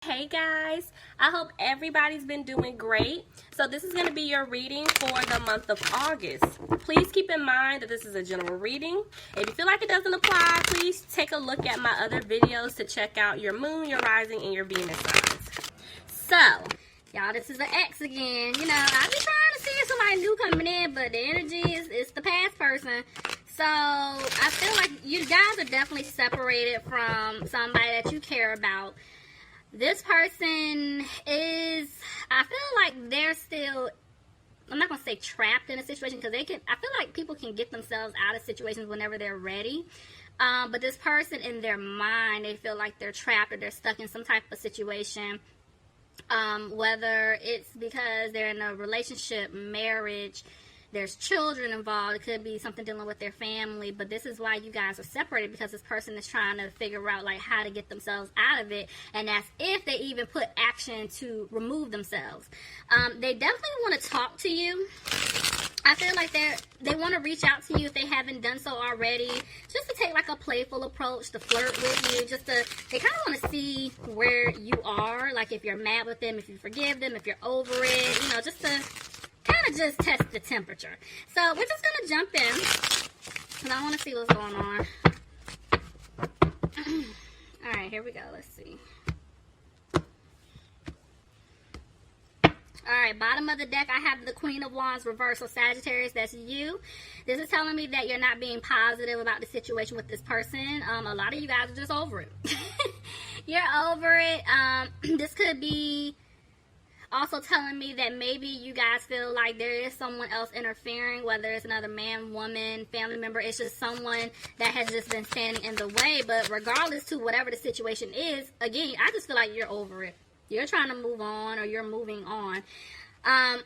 Hey guys, I hope everybody's been doing great. So this is going to be your reading for the month of August. Please keep in mind that this is a general reading. If you feel like it doesn't apply, please take a look at my other videos to check out your moon, your rising, and your Venus signs. So, y'all, this is the X again. You know, I be trying to see if somebody new coming in, but the energy is the past person. So, I feel like you guys are definitely separated from somebody that you care about. This person is, I feel like they're still, I'm not going to say trapped in a situation, because I feel like people can get themselves out of situations whenever they're ready. But this person, in their mind, they feel like they're trapped or they're stuck in some type of situation. Whether it's because they're in a relationship, marriage, there's children involved. It could be something dealing with their family, but this is why you guys are separated, because this person is trying to figure out like how to get themselves out of it, and that's if they even put action to remove themselves. They definitely want to talk to you. I feel like they want to reach out to you if they haven't done so already, just to take like a playful approach, to flirt with you, they kind of want to see where you are, like if you're mad with them, if you forgive them, if you're over it, you know, just to kind of just test the temperature. So we're just going to jump in, because I want to see what's going on. Alright, here we go. Let's see. Alright, bottom of the deck, I have the Queen of Wands reversed. So Sagittarius, that's you. This is telling me that you're not being positive about the situation with this person. A lot of you guys are just over it. You're over it. This could be also telling me that maybe you guys feel like there is someone else interfering, whether it's another man, woman, family member. It's just someone that has just been standing in the way. But regardless to whatever the situation is, again, I just feel like you're over it. You're trying to move on, or you're moving on.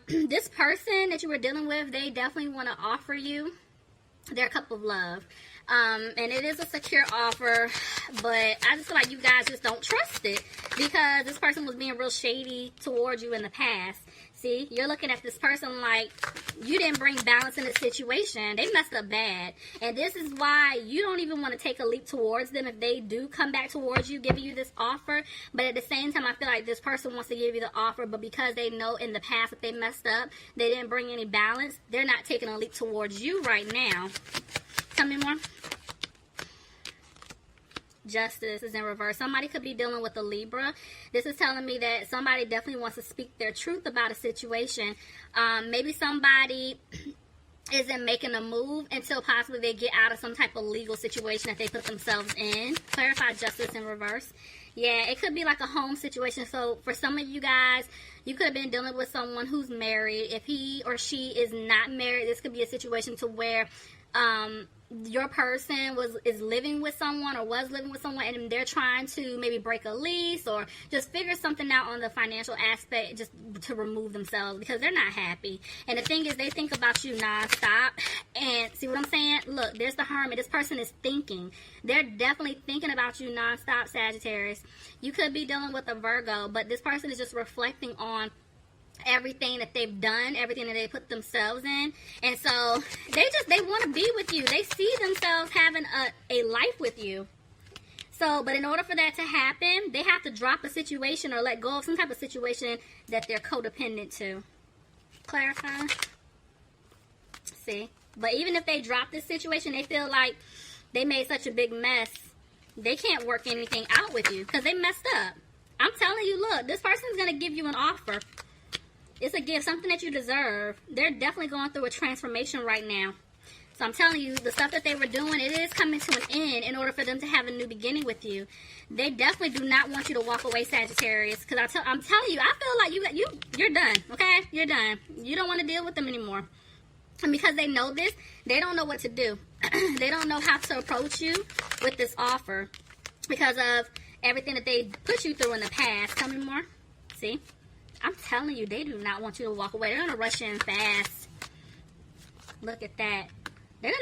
This person that you were dealing with, they definitely want to offer you their cup of love. And it is a secure offer, but I just feel like you guys just don't trust it, because this person was being real shady towards you in the past. See, you're looking at this person like you didn't bring balance in the situation. They messed up bad. And this is why you don't even want to take a leap towards them if they do come back towards you, giving you this offer. But at the same time, I feel like this person wants to give you the offer, but because they know in the past that they messed up, they didn't bring any balance, they're not taking a leap towards you right now. Tell me more. Justice is in reverse. Somebody could be dealing with a Libra. This is telling me that somebody definitely wants to speak their truth about a situation. Maybe somebody isn't making a move until possibly they get out of some type of legal situation that they put themselves in. Clarify justice in reverse. Yeah, it could be like a home situation. So for some of you guys, you could have been dealing with someone who's married. If he or she is not married, this could be a situation to where your person is living with someone, or was living with someone, and they're trying to maybe break a lease or just figure something out on the financial aspect, just to remove themselves, because they're not happy. And the thing is, they think about you nonstop. And see what I'm saying? Look, there's the Hermit. This person is thinking. They're definitely thinking about you nonstop, Sagittarius. You could be dealing with a Virgo, but this person is just reflecting on everything that they've done, everything that they put themselves in, and so they want to be with you. They see themselves having a life with you. So, but in order for that to happen, they have to drop a situation or let go of some type of situation that they're codependent to. Clarify. See, but even if they drop this situation, they feel like they made such a big mess, they can't work anything out with you because they messed up. I'm telling you, look, this person's gonna give you an offer. It's a gift, something that you deserve. They're definitely going through a transformation right now. So I'm telling you, the stuff that they were doing, it is coming to an end in order for them to have a new beginning with you. They definitely do not want you to walk away, Sagittarius. Because I'm telling you, I feel like you're done, okay? You're done. You don't want to deal with them anymore. And because they know this, they don't know what to do. They don't know how to approach you with this offer because of everything that they put you through in the past. Tell me more. See? I'm telling you, they do not want you to walk away. They're going to rush in fast. Look at that. They're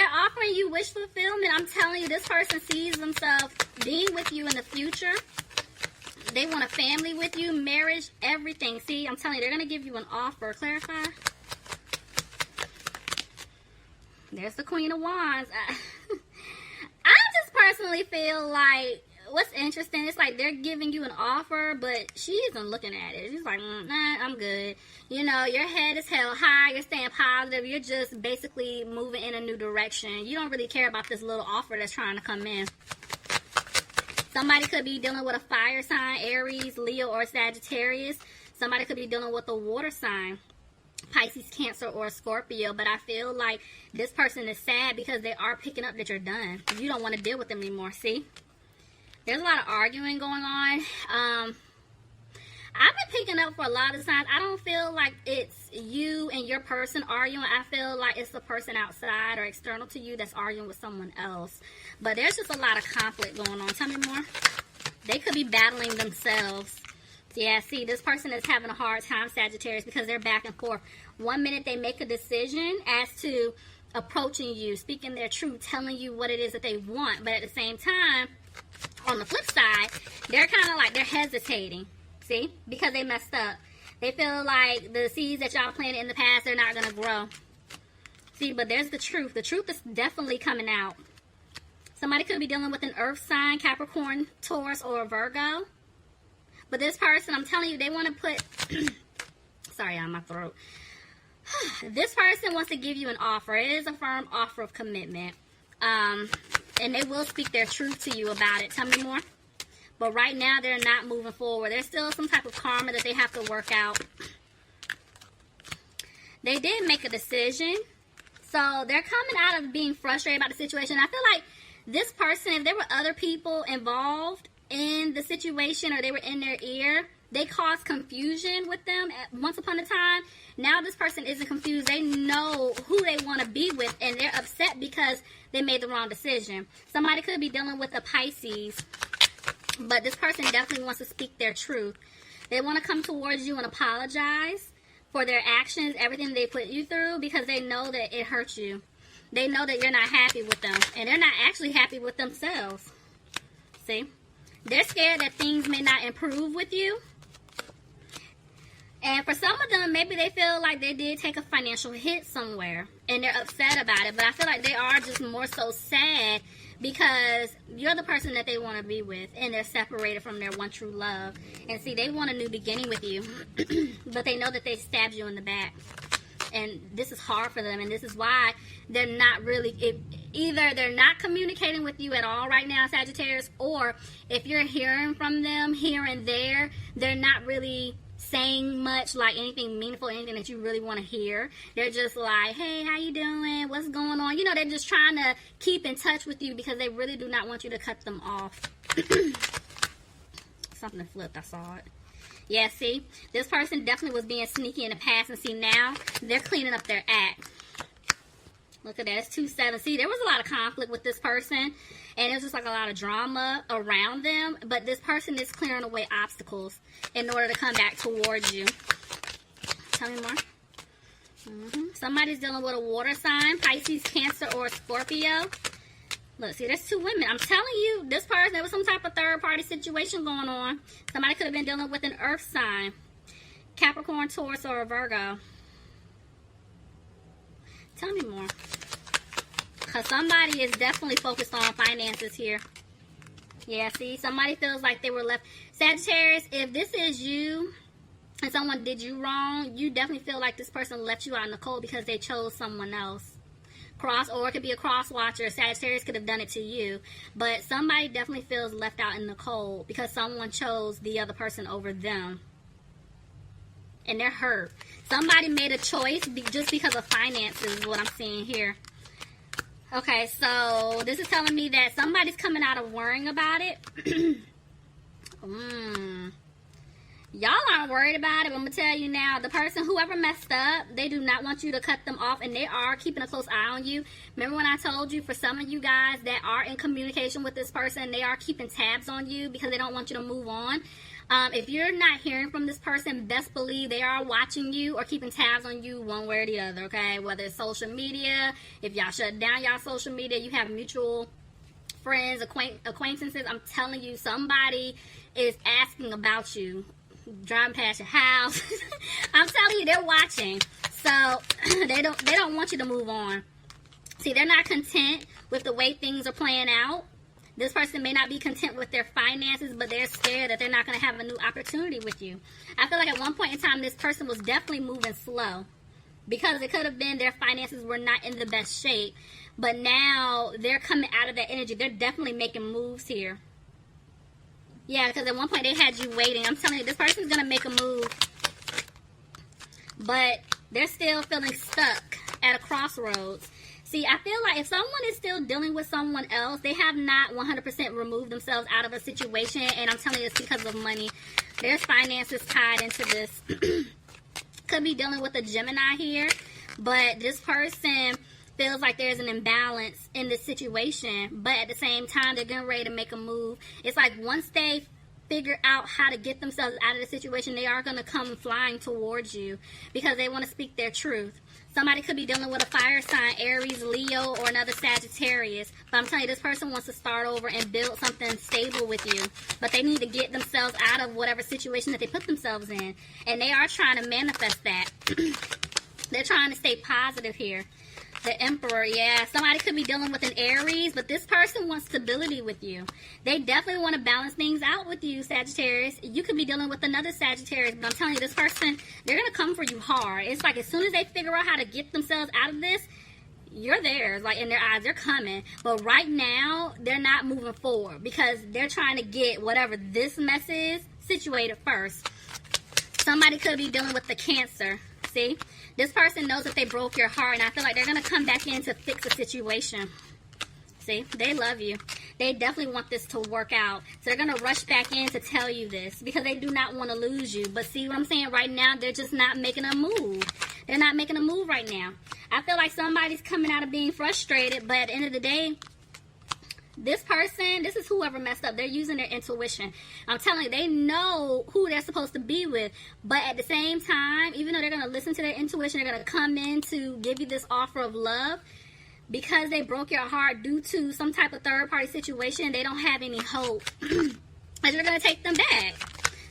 offering you wish fulfillment. I'm telling you, this person sees themselves being with you in the future. They want a family with you, marriage, everything. See, I'm telling you, they're going to give you an offer. Clarify. There's the Queen of Wands. I just personally feel like what's interesting, it's like they're giving you an offer, but she isn't looking at it. She's like, nah, I'm good. You know, your head is held high. You're staying positive. You're just basically moving in a new direction. You don't really care about this little offer that's trying to come in. Somebody could be dealing with a fire sign, Aries, Leo, or Sagittarius. Somebody could be dealing with a water sign, Pisces, Cancer, or Scorpio. But I feel like this person is sad because they are picking up that you're done. You don't want to deal with them anymore. See? There's a lot of arguing going on. I've been picking up for a lot of signs. I don't feel like it's you and your person arguing. I feel like it's the person outside or external to you that's arguing with someone else. But there's just a lot of conflict going on. Tell me more. They could be battling themselves. Yeah, see, this person is having a hard time, Sagittarius, because they're back and forth. One minute they make a decision as to approaching you, speaking their truth, telling you what it is that they want. But at the same time, on the flip side, they're kind of like they're hesitating. See? Because they messed up. They feel like the seeds that y'all planted in the past, they're not going to grow. See, but there's the truth. The truth is definitely coming out. Somebody could be dealing with an earth sign, Capricorn, Taurus, or Virgo. But this person, I'm telling you, they want to put... Sorry, on my throat. This person wants to give you an offer. It is a firm offer of commitment. And they will speak their truth to you about it. Tell me more. But right now, they're not moving forward. There's still some type of karma that they have to work out. They did make a decision. So they're coming out of being frustrated about the situation. I feel like this person, if there were other people involved in the situation or they were in their ear, they caused confusion with them once upon a time. Now this person isn't confused. They know who they want to be with, and they're upset because they made the wrong decision. Somebody could be dealing with a Pisces, but this person definitely wants to speak their truth. They want to come towards you and apologize for their actions, everything they put you through, because they know that it hurt you. They know that you're not happy with them, and they're not actually happy with themselves. See? They're scared that things may not improve with you. And for some of them, maybe they feel like they did take a financial hit somewhere, and they're upset about it. But I feel like they are just more so sad because you're the person that they want to be with, and they're separated from their one true love. And see, they want a new beginning with you, but they know that they stabbed you in the back. And this is hard for them, and this is why they're not really... Either they're not communicating with you at all right now, Sagittarius, or if you're hearing from them here and there, they're not really saying much, like anything meaningful, anything that you really want to hear. They're just like, hey, how you doing? What's going on? You know, they're just trying to keep in touch with you because they really do not want you to cut them off. Something flipped. I saw it. Yeah, see? This person definitely was being sneaky in the past, and see, now they're cleaning up their act. Look at that. It's 2-7. See, there was a lot of conflict with this person, and it was just like a lot of drama around them. But this person is clearing away obstacles in order to come back towards you. Tell me more. Somebody's dealing with a water sign, Pisces, Cancer, or Scorpio. Look, see, there's two women. I'm telling you, this person, there was some type of third-party situation going on. Somebody could have been dealing with an earth sign, Capricorn, Taurus, or a Virgo. Tell me more. Because somebody is definitely focused on finances here. Yeah, see, somebody feels like they were left. Sagittarius, if this is you and someone did you wrong, you definitely feel like this person left you out in the cold because they chose someone else. Or it could be a cross watcher. Sagittarius could have done it to you. But somebody definitely feels left out in the cold because someone chose the other person over them. And they're hurt. Somebody made a choice just because of finances is what I'm seeing here. Okay, so this is telling me that somebody's coming out of worrying about it. Y'all aren't worried about it, but I'm going to tell you now, the person, whoever messed up, they do not want you to cut them off, and they are keeping a close eye on you. Remember when I told you, for some of you guys that are in communication with this person, they are keeping tabs on you because they don't want you to move on. If you're not hearing from this person, best believe they are watching you or keeping tabs on you one way or the other, okay? Whether it's social media, if y'all shut down y'all social media, you have mutual friends, acquaintances, I'm telling you, somebody is asking about you. Driving past your house. I'm telling you, they're watching. So they don't want you to move on. See, they're not content with the way things are playing out. This person may not be content with their finances, but they're scared that they're not going to have a new opportunity with you. I feel like at one point in time, this person was definitely moving slow, because it could have been their finances were not in the best shape. But now they're coming out of that energy. They're definitely making moves here. Yeah, because at one point they had you waiting. I'm telling you, this person's going to make a move. But they're still feeling stuck at a crossroads. See, I feel like if someone is still dealing with someone else, they have not 100% removed themselves out of a situation. And I'm telling you, it's because of money. There's finances tied into this. Could be dealing with a Gemini here. But this person feels like there's an imbalance in this situation. But at the same time, they're getting ready to make a move. It's like once they figure out how to get themselves out of the situation, they are going to come flying towards you because they want to speak their truth. Somebody could be dealing with a fire sign, Aries, Leo, or another Sagittarius. But I'm telling you, this person wants to start over and build something stable with you. But they need to get themselves out of whatever situation that they put themselves in. And they are trying to manifest that. They're trying to stay positive here. The Emperor, yeah. Somebody could be dealing with an Aries, but this person wants stability with you. They definitely want to balance things out with you, Sagittarius. You could be dealing with another Sagittarius, but I'm telling you, this person, they're going to come for you hard. It's like as soon as they figure out how to get themselves out of this, you're theirs. Like in their eyes, they're coming. But right now, they're not moving forward because they're trying to get whatever this mess is situated first. Somebody could be dealing with the Cancer. See? This person knows that they broke your heart, and I feel like they're going to come back in to fix the situation. See? They love you. They definitely want this to work out. So they're going to rush back in to tell you this because they do not want to lose you. But see what I'm saying? Right now, they're just not making a move. They're not making a move right now. I feel like somebody's coming out of being frustrated, but at the end of the day, this person, this is whoever messed up. They're using their intuition. I'm telling you, they know who they're supposed to be with. But at the same time, even though they're going to listen to their intuition, they're going to come in to give you this offer of love. Because they broke your heart due to some type of third-party situation, they don't have any hope. And you're going to take them back.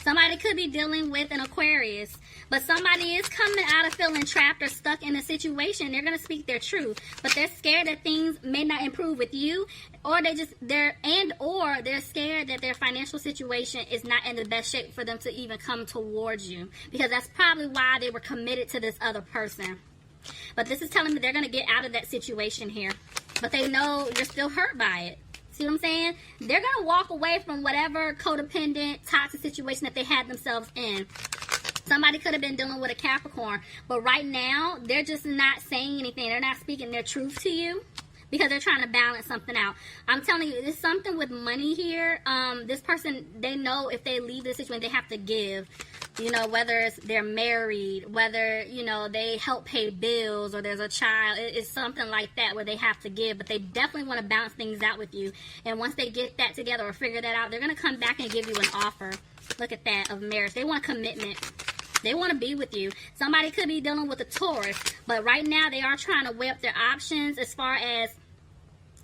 Somebody could be dealing with an Aquarius. But somebody is coming out of feeling trapped or stuck in a situation. They're going to speak their truth. But they're scared that things may not improve with you. Or they're scared that their financial situation is not in the best shape for them to even come towards you. Because that's probably why they were committed to this other person. But this is telling me they're going to get out of that situation here. But they know you're still hurt by it. See what I'm saying? They're going to walk away from whatever codependent, toxic situation that they had themselves in. Somebody could have been dealing with a Capricorn. But right now, they're just not saying anything. They're not speaking their truth to you. Because they're trying to balance something out. I'm telling you, there's something with money here. This person, they know if they leave this situation, they have to give. You know, whether it's they're married, whether, you know, they help pay bills or there's a child. It's something like that where they have to give. But they definitely want to balance things out with you. And once they get that together or figure that out, they're going to come back and give you an offer. Look at that, of marriage. They want commitment. They want to be with you. Somebody could be dealing with a Taurus. But right now, they are trying to weigh up their options as far as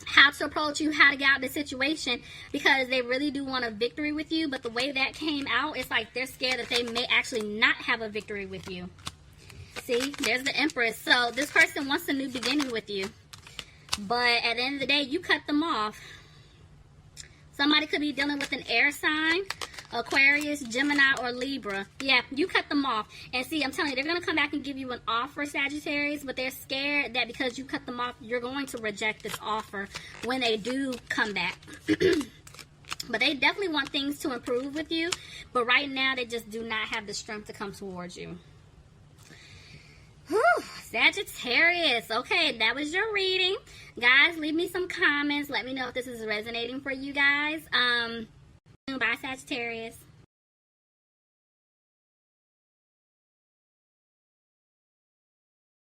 how to approach you, how to get out of the situation, because they really do want a victory with you. But the way that came out, it's like they're scared that they may actually not have a victory with you. See, there's the Empress. So this person wants a new beginning with you. But at the end of the day, you cut them off. Somebody could be dealing with an air sign, Aquarius, Gemini, or Libra. Yeah, you cut them off. And see, I'm telling you, they're going to come back and give you an offer, Sagittarius, but they're scared that because you cut them off, you're going to reject this offer when they do come back. But they definitely want things to improve with you. But right now, they just do not have the strength to come towards you. Whew, Sagittarius. Okay, that was your reading. Guys, leave me some comments. Let me know if this is resonating for you guys. Bye, Sagittarius.